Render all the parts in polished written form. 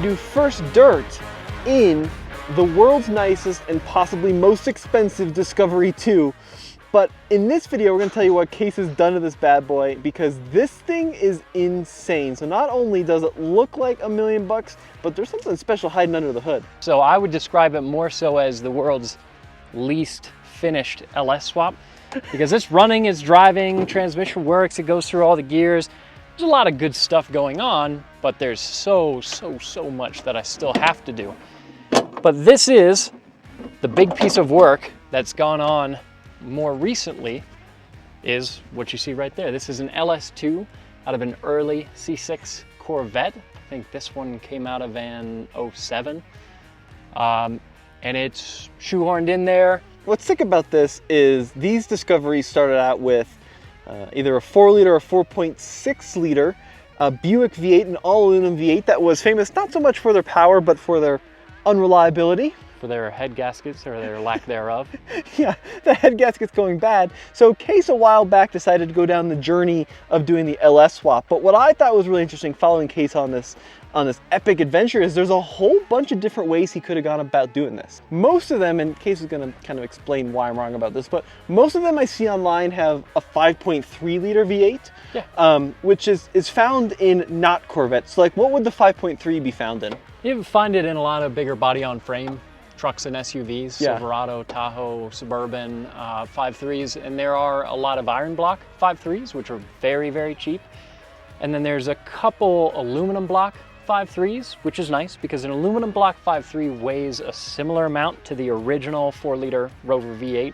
to do first dirt in the world's nicest and possibly most expensive Discovery II. But in this video, we're going to tell you what Kase has done to this bad boy, because this thing is insane. So not only does it look like $1 million, but there's something special hiding under the hood. So I would describe it more so as the world's least finished LS swap, because it's running, it's driving, transmission works, it goes through all the gears. There's a lot of good stuff going on, but there's so much that I still have to do. But this is the big piece of work that's gone on more recently, is what you see right there. This is an LS2 out of an early C6 Corvette. I think this one came out of an 07. And it's shoehorned in there. What's sick about this is these Discoveries started out with either a 4-liter or 4.6 liter Buick V8, an all aluminum V8 that was famous not so much for their power, but for their unreliability. For their head gaskets, or their lack thereof. Yeah, the head gasket's going bad. So Kase a while back decided to go down the journey of doing the LS swap. But what I thought was really interesting following Kase on this epic adventure is there's a whole bunch of different ways he could have gone about doing this. Most of them, and Kase is going to kind of explain why I'm wrong about this, but most of them I see online have a 5.3 liter V8, yeah. Which is found in not Corvettes. So like, what would the 5.3 be found in? You find it in a lot of bigger body on frame trucks and SUVs, yeah. Silverado, Tahoe, Suburban, 5.3s, and there are a lot of iron block 5.3s, which are very cheap. And then there's a couple aluminum block 5.3s, which is nice because an aluminum block 5.3 weighs a similar amount to the original 4-liter Rover V8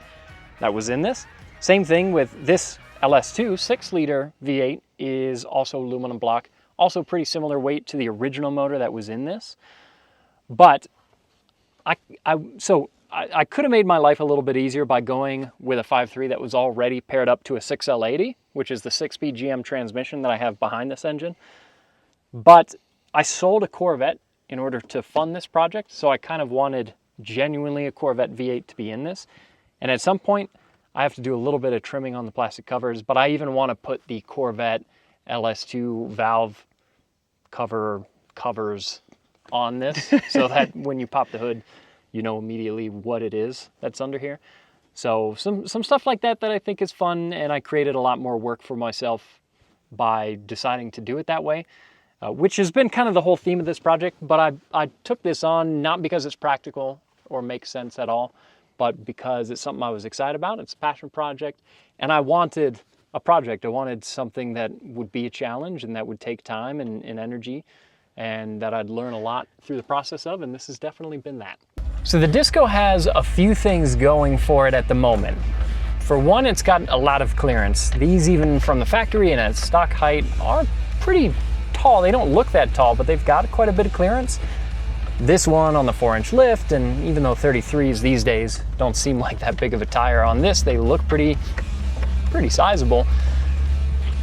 that was in this. Same thing with this LS2 6-liter V8 is also aluminum block, also pretty similar weight to the original motor that was in this. But I could have made my life a little bit easier by going with a 5.3 that was already paired up to a 6L80, which is the 6-speed GM transmission that I have behind this engine. But I sold a Corvette in order to fund this project, so I kind of wanted genuinely a Corvette V8 to be in this. And at some point, I have to do a little bit of trimming on the plastic covers, but I even want to put the Corvette LS2 valve covers on this so that when you pop the hood, you know immediately what it is that's under here. So some stuff like that I think is fun, and I created a lot more work for myself by deciding to do it that way, which has been kind of the whole theme of this project. But I took this on not because it's practical or makes sense at all, but because it's something I was excited about. It's a passion project, and I wanted a project. I wanted something that would be a challenge and that would take time and energy, and that I'd learn a lot through the process of, and this has definitely been that. So the Disco has a few things going for it at the moment. For one, it's got a lot of clearance. These, even from the factory and at stock height, are pretty tall. They don't look that tall, but they've got quite a bit of clearance. This one on the 4-inch lift, and even though 33s these days don't seem like that big of a tire on this, they look pretty sizable.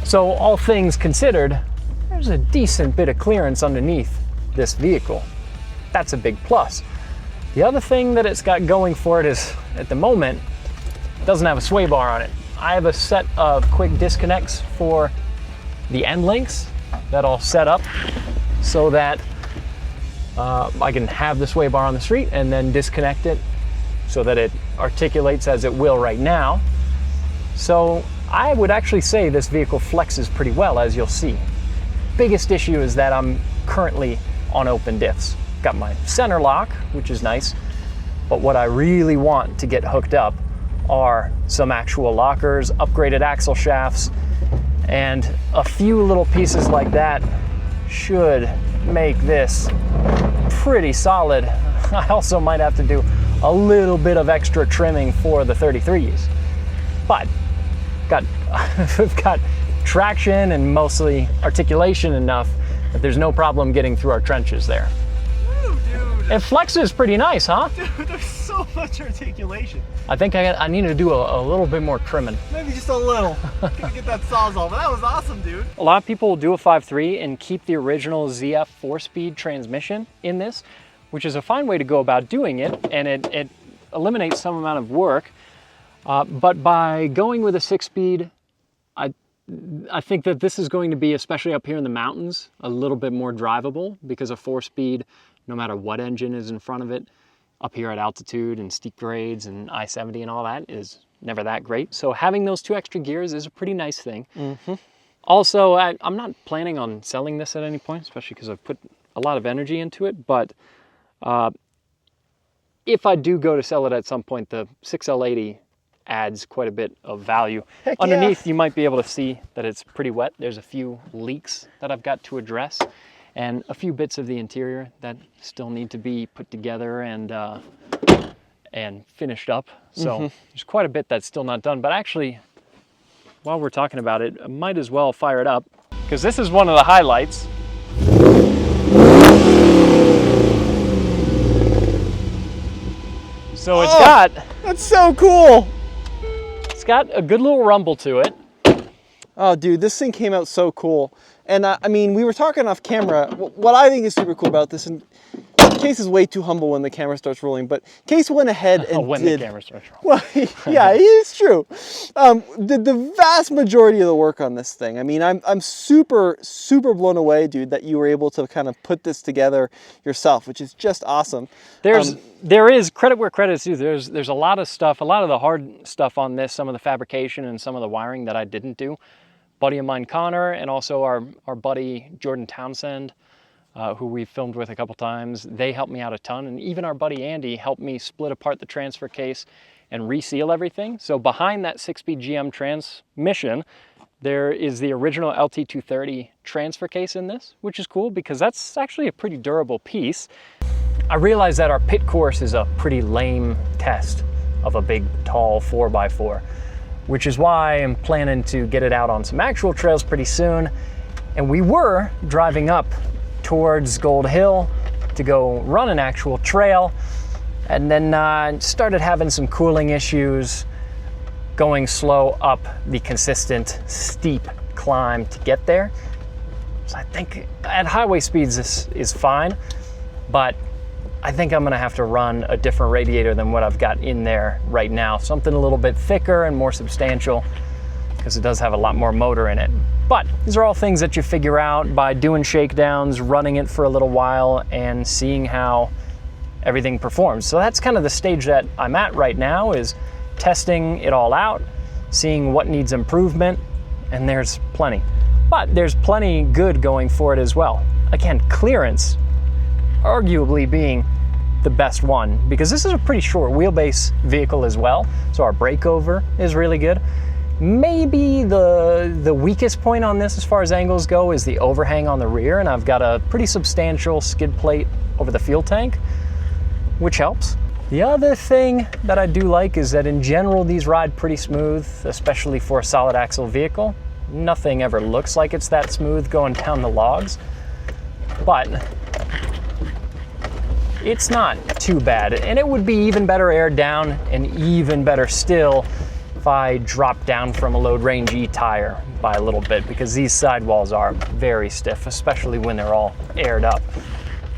So all things considered, there's a decent bit of clearance underneath this vehicle. That's a big plus. The other thing that it's got going for it is, at the moment, it doesn't have a sway bar on it. I have a set of quick disconnects for the end links that I'll set up so that I can have the sway bar on the street and then disconnect it so that it articulates as it will right now. So I would actually say this vehicle flexes pretty well, as you'll see. Biggest issue is that I'm currently on open diffs. Got my center lock, which is nice, but what I really want to get hooked up are some actual lockers, upgraded axle shafts, and a few little pieces like that should make this pretty solid. I also might have to do a little bit of extra trimming for the 33s, but we've got traction and mostly articulation enough that there's no problem getting through our trenches there. Ooh, dude. It flexes pretty nice, huh? Dude, there's so much articulation. I think I need to do a little bit more trimming. Maybe just a little. Gotta get that Sawzall, but that was awesome, dude. A lot of people will do a 5.3 and keep the original ZF 4-speed transmission in this, which is a fine way to go about doing it, and it eliminates some amount of work. But by going with a 6-speed, I think that this is going to be, especially up here in the mountains, a little bit more drivable because a 4-speed, no matter what engine is in front of it, up here at altitude and steep grades and I-70 and all that is never that great. So having those 2 extra gears is a pretty nice thing. Also, I'm not planning on selling this at any point, especially because I've put a lot of energy into it, but if I do go to sell it at some point, the 6L80 adds quite a bit of value. Heck Underneath, yeah. you might be able to see that it's pretty wet. There's a few leaks that I've got to address, and a few bits of the interior that still need to be put together and finished up. So there's quite a bit that's still not done. But actually, while we're talking about it, I might as well fire it up, because this is one of the highlights. So it's got... That's so cool. It's got a good little rumble to it. Oh, dude, this thing came out so cool. And I mean, we were talking off camera. What I think is super cool about this, and Kase is way too humble when the camera starts rolling, but Kase went ahead and when did... the camera starts rolling. Well, yeah, it's true. Did the vast majority of the work on this thing. I mean, I'm super, super blown away, dude, that you were able to kind of put this together yourself, which is just awesome. There is credit where credit is due. There's a lot of stuff, a lot of the hard stuff on this, some of the fabrication and some of the wiring that I didn't do. Buddy of mine, Connor, and also our buddy Jordan Townsend, who we've filmed with a couple times, they helped me out a ton. And even our buddy Andy helped me split apart the transfer case and reseal everything. So behind that 6-speed GM transmission, there is the original LT230 transfer case in this, which is cool because that's actually a pretty durable piece. I realize that our pit course is a pretty lame test of a big, tall 4x4, which is why I'm planning to get it out on some actual trails pretty soon. And we were driving up towards Gold Hill to go run an actual trail, and then started having some cooling issues, going slow up the consistent steep climb to get there. So I think at highway speeds this is fine, but I think I'm gonna have to run a different radiator than what I've got in there right now. Something a little bit thicker and more substantial, because it does have a lot more motor in it. But these are all things that you figure out by doing shakedowns, running it for a little while, and seeing how everything performs. So that's kind of the stage that I'm at right now, is testing it all out, seeing what needs improvement, and there's plenty. But there's plenty good going for it as well. Again, clearance arguably being the best one, because this is a pretty short wheelbase vehicle as well, so our breakover is really good. Maybe the weakest point on this as far as angles go is the overhang on the rear, and I've got a pretty substantial skid plate over the fuel tank, which helps. The other thing that I do like is that in general these ride pretty smooth, especially for a solid axle vehicle. Nothing ever looks like it's that smooth going down the logs, but it's not too bad. And it would be even better aired down, and even better still if I drop down from a load range E tire by a little bit, because these sidewalls are very stiff, especially when they're all aired up.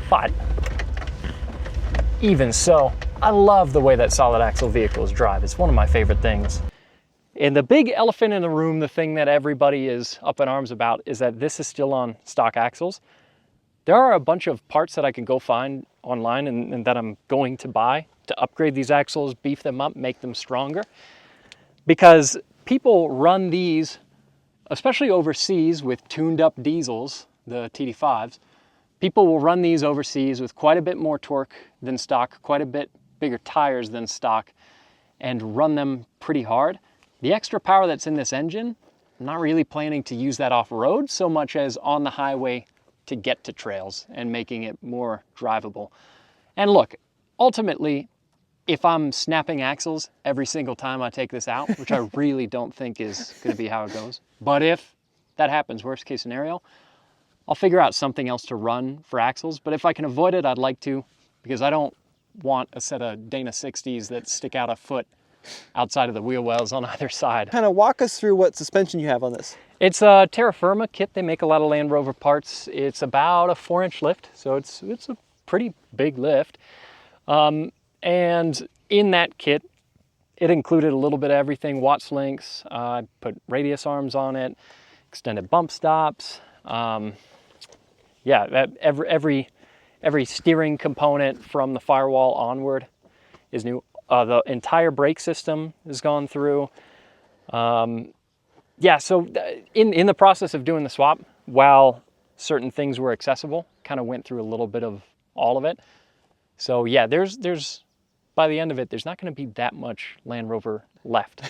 But even so, I love the way that solid axle vehicles drive. It's one of my favorite things. And the big elephant in the room, the thing that everybody is up in arms about, is that this is still on stock axles. There are a bunch of parts that I can go find online and that I'm going to buy to upgrade these axles, beef them up, make them stronger. Because people run these, especially overseas with tuned up diesels, the TD5s, people will run these overseas with quite a bit more torque than stock, quite a bit bigger tires than stock, and run them pretty hard. The extra power that's in this engine, I'm not really planning to use that off-road so much as on the highway to get to trails and making it more drivable. And look, ultimately, if I'm snapping axles every single time I take this out, which I really don't think is gonna be how it goes, but if that happens, worst case scenario, I'll figure out something else to run for axles. But if I can avoid it, I'd like to, because I don't want a set of Dana 60s that stick out a foot outside of the wheel wells on either side. Kind of walk us through what suspension you have on this. It's a Terra Firma kit. They make a lot of Land Rover parts. It's about a 4-inch lift, so it's a pretty big lift. And in that kit, it included a little bit of everything, Watts links, I put radius arms on it, extended bump stops. Yeah, every steering component from the firewall onward is new. The entire brake system has gone through. Yeah, so in the process of doing the swap, while certain things were accessible, kind of went through a little bit of all of it. So yeah, there's by the end of it, there's not going to be that much Land Rover left.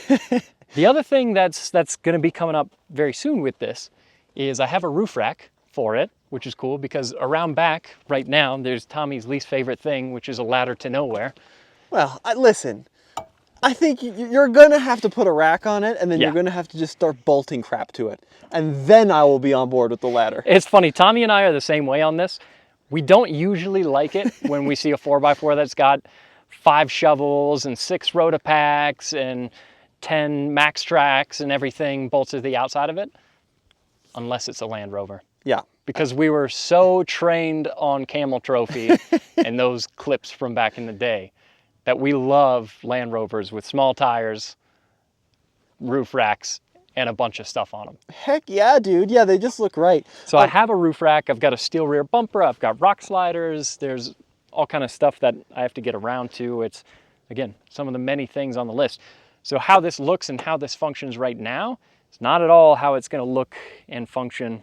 The other thing that's going to be coming up very soon with this is I have a roof rack for it, which is cool because around back right now, there's Tommy's least favorite thing, which is a ladder to nowhere. Well, listen, I think you're going to have to put a rack on it, and then you're going to have to just start bolting crap to it. And then I will be on board with the ladder. It's funny, Tommy and I are the same way on this. We don't usually like it when we see a 4x4 that's got 5 shovels and 6 Rotapacks and 10 Max Tracks and everything bolted to the outside of it, unless it's a Land Rover. Yeah. Because we were so trained on Camel Trophy and those clips from back in the day that we love Land Rovers with small tires, roof racks, and a bunch of stuff on them. Heck yeah, dude. Yeah, they just look right. So I have a roof rack. I've got a steel rear bumper. I've got rock sliders. There's all kind of stuff that I have to get around to. It's, again, some of the many things on the list. So how this looks and how this functions right now, it's not at all how it's going to look and function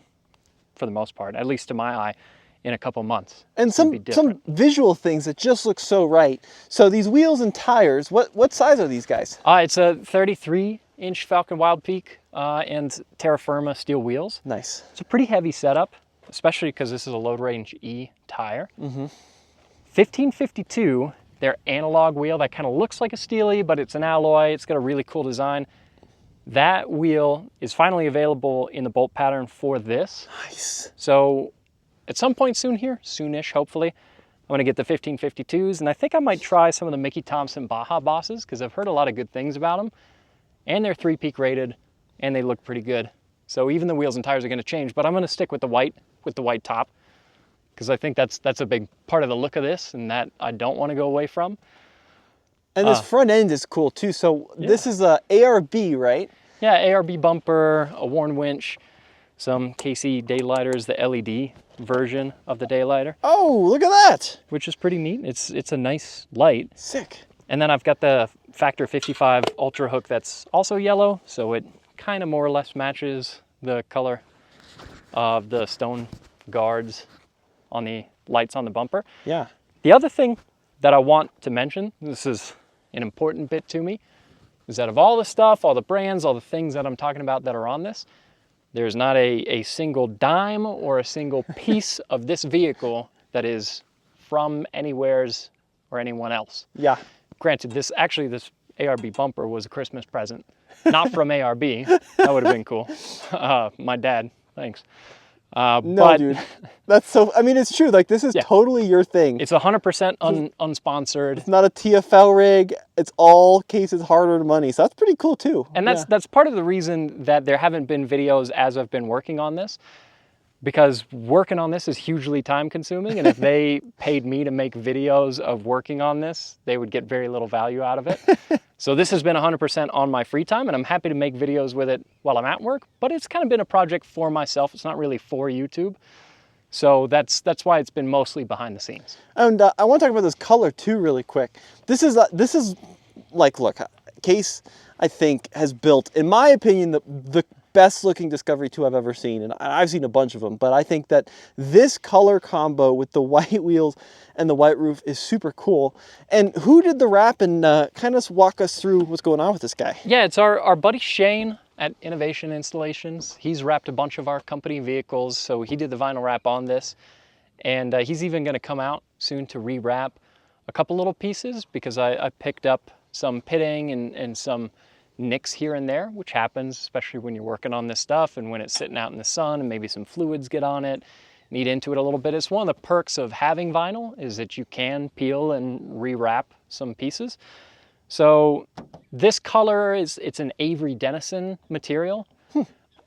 for the most part, at least to my eye, in a couple months. And some visual things that just look so right. So these wheels and tires, what size are these guys? It's a 33-inch Falcon Wild Peak and Terra Firma steel wheels. Nice. It's a pretty heavy setup, especially because this is a load range E tire. 1552, their analog wheel that kind of looks like a Steely, but it's an alloy. It's got a really cool design. That wheel is finally available in the bolt pattern for this. Nice. So at some point soon here, soonish hopefully, I'm going to get the 1552s, and I think I might try some of the Mickey Thompson Baja Bosses because I've heard a lot of good things about them, and they're 3-peak rated, and they look pretty good. So even the wheels and tires are going to change, but I'm going to stick with the white top because I think that's a big part of the look of this, and that I don't want to go away from. And this front end is cool too. So this is a ARB, right? Yeah, ARB bumper, a Warn winch, some Kase daylighters, the LED version of the daylighter. Oh, look at that! Which is pretty neat. It's a nice light. Sick. And then I've got the Factor 55 Ultra hook that's also yellow, so it kind of more or less matches the color of the stone guards on the lights on the bumper. Yeah. The other thing that I want to mention, this is an important bit to me, is that of all the stuff, all the brands, all the things that I'm talking about that are on this, there's not a single dime or a single piece of this vehicle that is from anywheres or anyone else. Yeah. Granted, this ARB bumper was a Christmas present, not from ARB. That would have been cool. My dad, thanks. No, but, dude, that's so, I mean, it's true. Like, this is totally your thing. It's 100% unsponsored. It's not a TFL rig. It's all Kase's hard-earned money. So that's pretty cool too. And that's part of the reason that there haven't been videos as I've been working on this, because working on this is hugely time consuming. And if they paid me to make videos of working on this, they would get very little value out of it. So this has been 100% on my free time, and I'm happy to make videos with it while I'm at work, but it's kind of been a project for myself. It's not really for YouTube. So that's why it's been mostly behind the scenes. And I want to talk about this color too really quick. This is like, look, Kase, I think, has built, in my opinion, the best looking Discovery II I've ever seen, and I've seen a bunch of them, but I think that this color combo with the white wheels and the white roof is super cool. And who did the wrap, and kind of walk us through what's going on with this guy? Yeah, it's our buddy Shane at Innovation Installations. He's wrapped a bunch of our company vehicles, so he did the vinyl wrap on this, and he's even going to come out soon to re-wrap a couple little pieces because I picked up some pitting and some nicks here and there, which happens, especially when you're working on this stuff and when it's sitting out in the sun and maybe some fluids get on it, knead into it a little bit. It's one of the perks of having vinyl is that you can peel and rewrap some pieces. So this color it's an Avery Dennison material.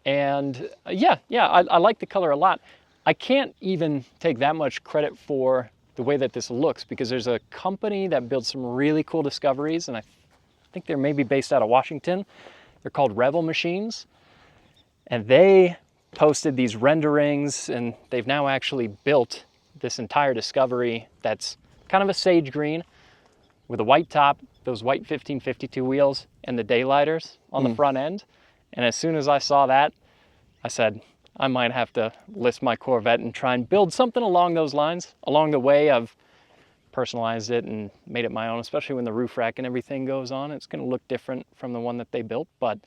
And I like the color a lot. I can't even take that much credit for the way that this looks because there's a company that builds some really cool Discoveries, and I think they're maybe based out of Washington. They're called Revel Machines, and they posted these renderings, and they've now actually built this entire Discovery that's kind of a sage green with a white top, those white 1552 wheels, and the daylighters on the front end. And as soon as I saw that, I said, I might have to list my Corvette and try and build something along those lines. Along the way, I've personalized it and made it my own, especially when the roof rack and everything goes on. It's going to look different from the one that they built, but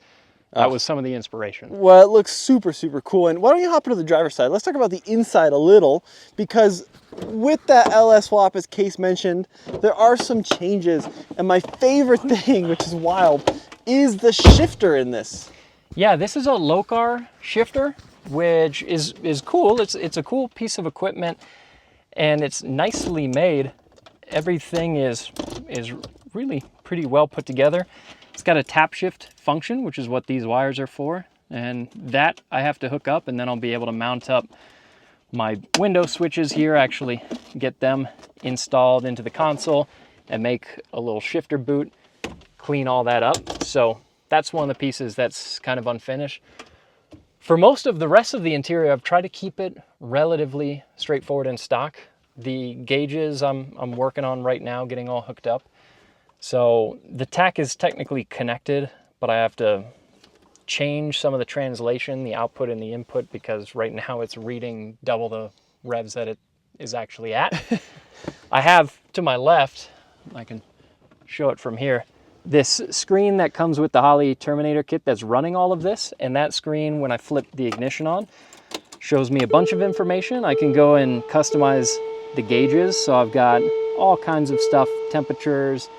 that was some of the inspiration. Well, it looks super, super cool. And why don't you hop into the driver's side? Let's talk about the inside a little, because with that LS swap, as Kase mentioned, there are some changes. And my favorite thing, which is wild, is the shifter in this. Yeah, this is a Locar shifter, which is cool. It's a cool piece of equipment, and it's nicely made. Everything is really pretty well put together. It's got a tap shift function, which is what these wires are for, and that I have to hook up, and then I'll be able to mount up my window switches here, actually get them installed into the console and make a little shifter boot, clean all that up. So that's one of the pieces that's kind of unfinished. For most of the rest of the interior, I've tried to keep it relatively straightforward and stock. The gauges I'm working on right now, getting all hooked up. So the tach is technically connected, but I have to change some of the translation, the output and the input, because right now it's reading double the revs that it is actually at. I have to my left, I can show it from here, this screen that comes with the Holley Terminator kit that's running all of this, and that screen, when I flip the ignition on, shows me a bunch of information. I can go and customize the gauges, so I've got all kinds of stuff, temperatures,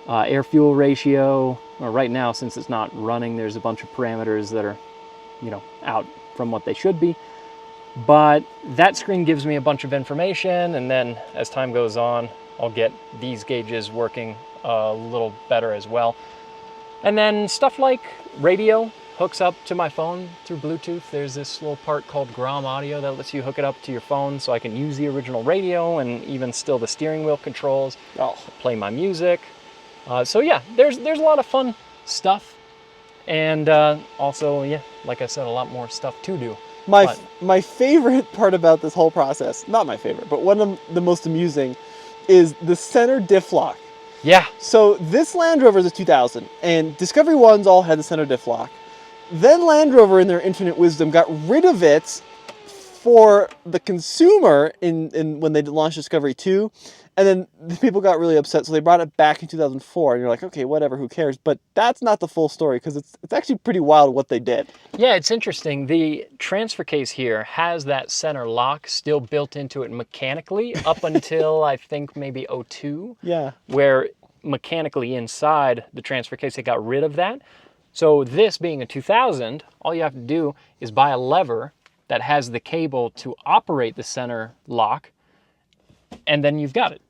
air-fuel ratio. Well, right now, since it's not running, there's a bunch of parameters that are, out from what they should be. But that screen gives me a bunch of information, and then as time goes on, I'll get these gauges working a little better as well. And then stuff like radio hooks up to my phone through Bluetooth. There's this little part called Gram Audio that lets you hook it up to your phone, so I can use the original radio and even still the steering wheel controls, play my music. So yeah, there's a lot of fun stuff, and also, yeah, like I said, a lot more stuff to do. My favorite part about this whole process, not my favorite, but one of the most amusing, is the center diff lock. Yeah. So this Land Rover is a 2000, and Discovery 1s all had the center diff lock. Then Land Rover, in their infinite wisdom, got rid of it for the consumer when they launched Discovery II. And then the people got really upset, so they brought it back in 2004. And you're like, okay, whatever, who cares? But that's not the full story, because it's actually pretty wild what they did. Yeah, it's interesting. The transfer case here has that center lock still built into it mechanically up until I think maybe 02. Yeah. Where mechanically inside the transfer case, they got rid of that. So this being a 2000, all you have to do is buy a lever that has the cable to operate the center lock, and then you've got it.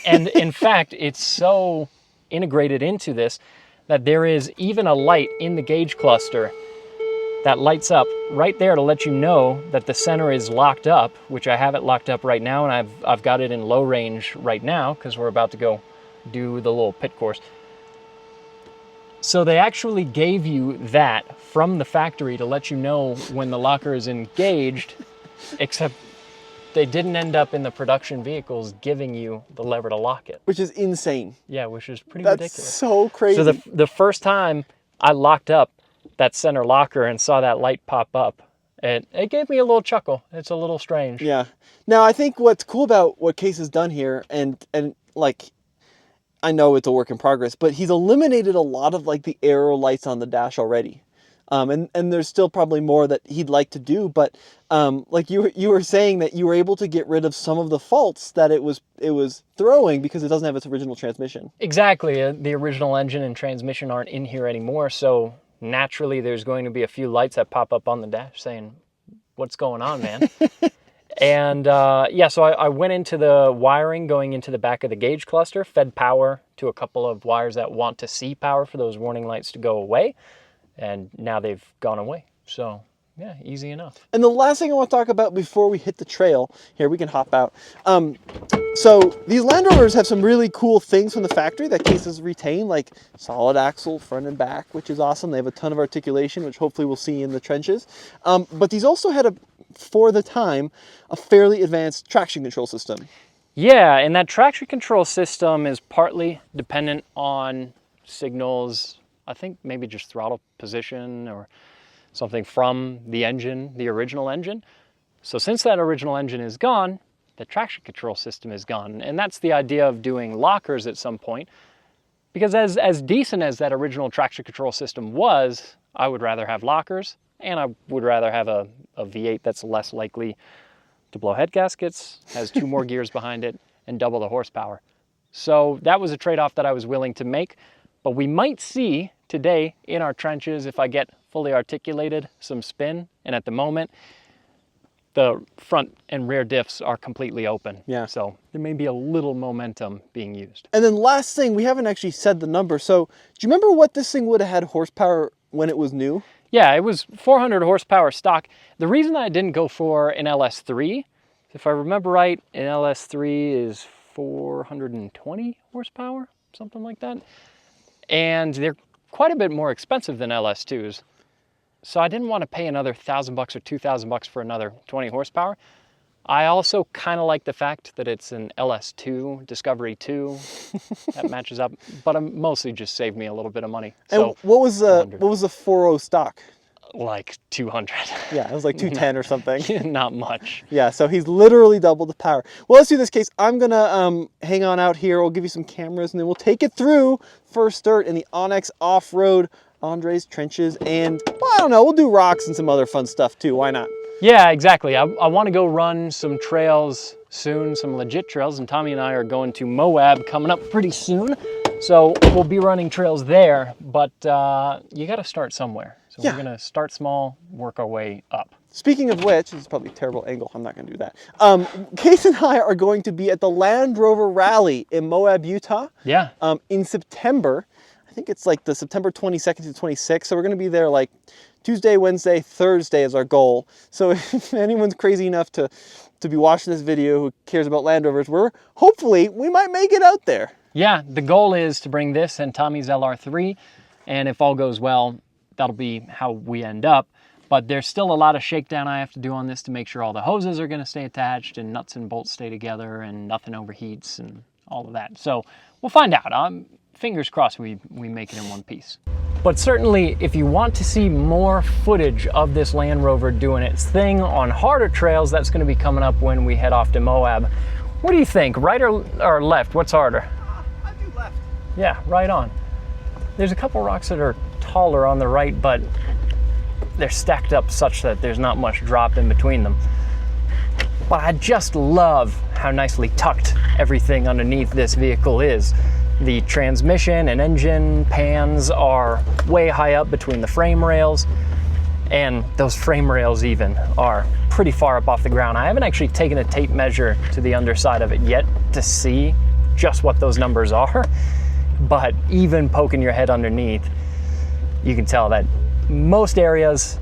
And in fact, it's so integrated into this that there is even a light in the gauge cluster that lights up right there to let you know that the center is locked up, which I have it locked up right now, and I've got it in low range right now because we're about to go do the little pit course. So they actually gave you that from the factory to let you know when the locker is engaged, except they didn't end up in the production vehicles giving you the lever to lock it. Which is insane. Yeah, which is pretty ridiculous. That's so crazy. So the first time I locked up that center locker and saw that light pop up, it gave me a little chuckle. It's a little strange. Yeah. Now, I think what's cool about what Kase has done here, and like, I know it's a work in progress, but he's eliminated a lot of like the aero lights on the dash already. And there's still probably more that he'd like to do, but like you were saying that you were able to get rid of some of the faults that it was throwing because it doesn't have its original transmission. Exactly. The original engine and transmission aren't in here anymore, so naturally there's going to be a few lights that pop up on the dash saying, "What's going on, man?" And yeah, so I went into the wiring going into the back of the gauge cluster, fed power to a couple of wires that want to see power for those warning lights to go away. And now they've gone away. So Yeah, easy enough. And the last thing I want to talk about before we hit the trail, here, we can hop out. So these Land Rovers have some really cool things from the factory that Kase has retained, like solid axle front and back, which is awesome. They have a ton of articulation, which hopefully we'll see in the trenches. But these also had, for the time, a fairly advanced traction control system. Yeah, and that traction control system is partly dependent on signals, I think maybe just throttle position or something from the engine, the original engine. So since that original engine is gone, the traction control system is gone. And that's the idea of doing lockers at some point. Because as decent as that original traction control system was, I would rather have lockers, and I would rather have a V8 that's less likely to blow head gaskets, has 2 more gears behind it, and double the horsepower. So that was a trade-off that I was willing to make. But we might see today in our trenches, if I get fully articulated, some spin. And at the moment, the front and rear diffs are completely open. Yeah. So there may be a little momentum being used. And then last thing, we haven't actually said the number. So do you remember what this thing would have had horsepower when it was new? Yeah, it was 400 horsepower stock. The reason I didn't go for an LS3, if I remember right, an LS3 is 420 horsepower, something like that. And they're quite a bit more expensive than LS2s. So I didn't want to pay another $1,000 or $2,000 for another 20 horsepower. I also kind of like the fact that it's an LS2 Discovery II. That matches up, but it mostly just saved me a little bit of money. And so what was the 4.0 stock? Like 200. Yeah, it was like 210 or something. Not much. Yeah, so he's literally doubled the power. Well, let's do this, Kase. I'm gonna hang on out here. We'll give you some cameras, and then we'll take it through first dirt in the Onyx Off-Road, Andre's trenches, and well, I don't know. We'll do rocks and some other fun stuff too. Why not? Yeah, exactly. I want to go run some trails soon, some legit trails, and Tommy and I are going to Moab coming up pretty soon. So we'll be running trails there, but you got to start somewhere. So yeah. We're going to start small, work our way up. Speaking of which, this is probably a terrible angle. I'm not going to do that. Kase and I are going to be at the Land Rover Rally in Moab, Utah. Yeah. In September. I think it's like the September 22nd to 26th. So we're going to be there like Tuesday, Wednesday, Thursday is our goal. So if anyone's crazy enough to be watching this video who cares about Land Rovers, hopefully we might make it out there. Yeah, the goal is to bring this and Tommy's LR3, and if all goes well, that'll be how we end up. But there's still a lot of shakedown I have to do on this to make sure all the hoses are going to stay attached and nuts and bolts stay together and nothing overheats and all of that. So we'll find out. Fingers crossed we make it in one piece. But certainly, if you want to see more footage of this Land Rover doing its thing on harder trails, that's going to be coming up when we head off to Moab. What do you think, right or left? What's harder? I do left. Yeah, right on. There's a couple rocks that are taller on the right, but they're stacked up such that there's not much drop in between them. But I just love how nicely tucked everything underneath this vehicle is. The transmission and engine pans are way high up between the frame rails, and those frame rails even are pretty far up off the ground. I haven't actually taken a tape measure to the underside of it yet to see just what those numbers are, but even poking your head underneath, you can tell that most areas,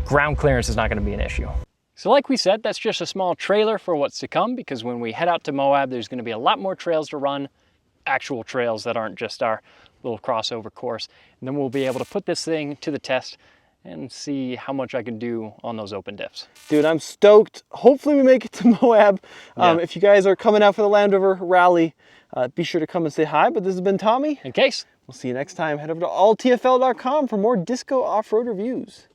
ground clearance is not going to be an issue. So like we said, that's just a small trailer for what's to come, because when we head out to Moab, there's going to be a lot more trails to run, actual trails that aren't just our little crossover course. And then we'll be able to put this thing to the test and see how much I can do on those open diffs. Dude, I'm stoked. Hopefully we make it to Moab. Yeah. If you guys are coming out for the Land Rover Rally, be sure to come and say hi. But this has been Tommy. In Kase. We'll see you next time. Head over to alltfl.com for more disco off-road reviews.